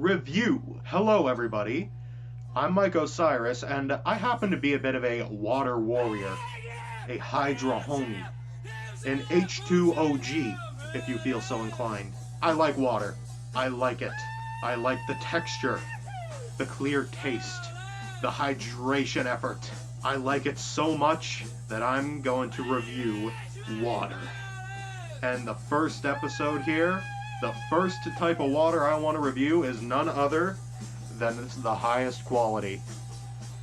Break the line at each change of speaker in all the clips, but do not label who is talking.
review. Hello everybody, I'm Mike Osiris, and I happen to be a bit of a water warrior, a Hydra homie, an H2OG, if you feel so inclined. I like water. I like it. I like the texture, the clear taste, the hydration effort. I like it so much that I'm going to review water. And the first episode here, the first type of water I want to review is none other than the highest quality.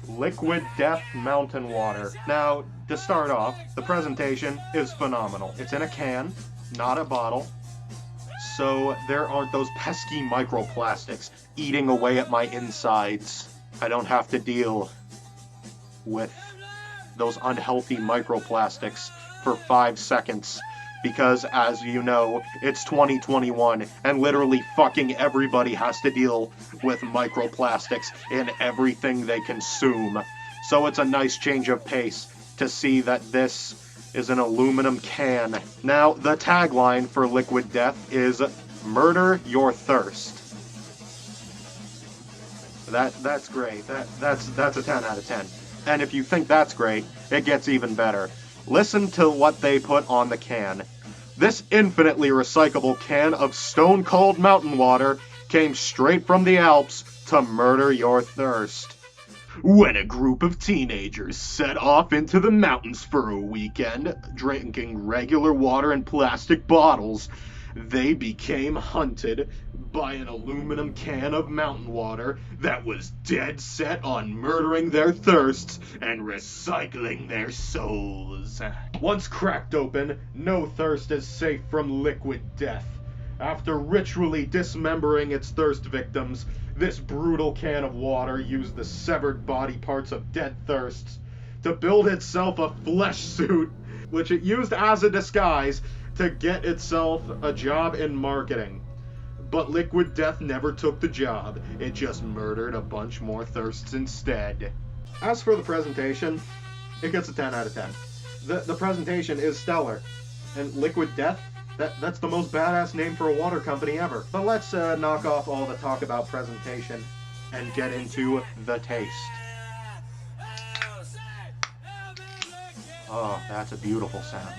Liquid Death Mountain Water. Now, to start off, the presentation is phenomenal. It's in a can, not a bottle. So there aren't those pesky microplastics eating away at my insides. I don't have to deal with those unhealthy microplastics for 5 seconds. Because, as you know, it's 2021, and literally fucking everybody has to deal with microplastics in everything they consume. So it's a nice change of pace to see that this is an aluminum can. Now, the tagline for Liquid Death is, "Murder your thirst." That's great. That's a 10 out of 10. And if you think that's great, it gets even better. Listen to what they put on the can. This infinitely recyclable can of stone-cold mountain water came straight from the Alps to murder your thirst. When a group of teenagers set off into the mountains for a weekend, drinking regular water in plastic bottles, they became hunted by an aluminum can of mountain water that was dead set on murdering their thirsts and recycling their souls. Once cracked open, no thirst is safe from liquid death. After ritually dismembering its thirst victims, this brutal can of water used the severed body parts of dead thirsts to build itself a flesh suit, which it used as a disguise to get itself a job in marketing. But Liquid Death never took the job. It just murdered a bunch more thirsts instead. As for the presentation, it gets a 10 out of 10. The presentation is stellar. And Liquid Death, that's the most badass name for a water company ever. But let's knock off all the talk about presentation and get into the taste. Oh, that's a beautiful sound.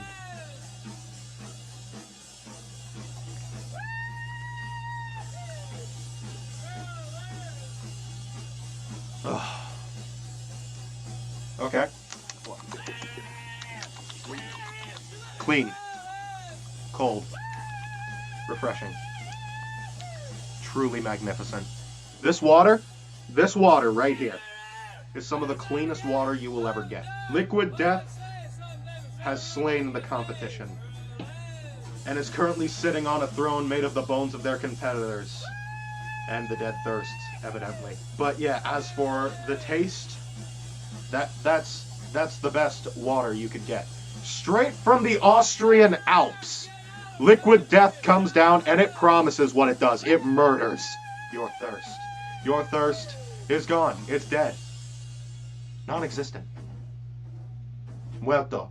Ugh. Okay. Clean. Cold. Refreshing. Truly magnificent. This water right here, is some of the cleanest water you will ever get. Liquid Death has slain the competition, and is currently sitting on a throne made of the bones of their competitors. And the dead thirsts, evidently. But yeah, as for the taste, that's the best water you could get. Straight from the Austrian Alps, Liquid Death comes down and it promises what it does. It murders your thirst. Your thirst is gone. It's dead. Non-existent. Muerto.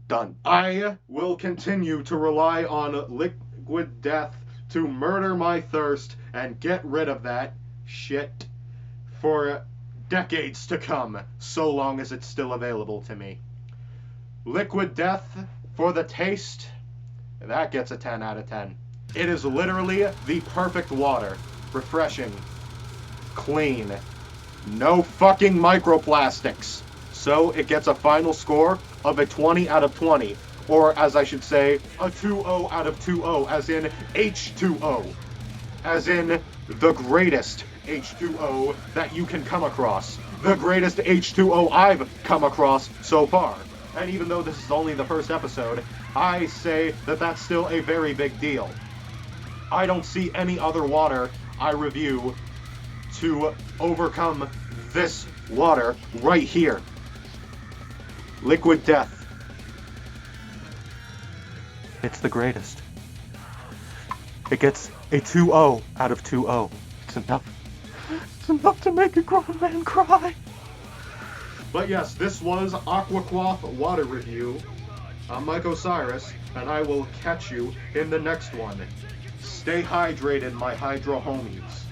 Done. I will continue to rely on Liquid Death to murder my thirst and get rid of that shit for decades to come, so long as it's still available to me. Liquid Death, for the taste, that gets a 10 out of 10. It is literally the perfect water. Refreshing, clean, no fucking microplastics. So it gets a final score of a 20 out of 20. Or, as I should say, a 2-0 out of 2-0, as in H2O. As in, the greatest H2O that you can come across. The greatest H2O I've come across so far. And even though this is only the first episode, I say that that's still a very big deal. I don't see any other water I review to overcome this water right here. Liquid Death. It's the greatest. It gets a 2-0 out of 2-0. It's enough. It's enough to make a grown man cry. But yes, this was AQUAQUAFF water review. I'm Mike Osiris, and I will catch you in the next one. Stay hydrated, my hydro homies.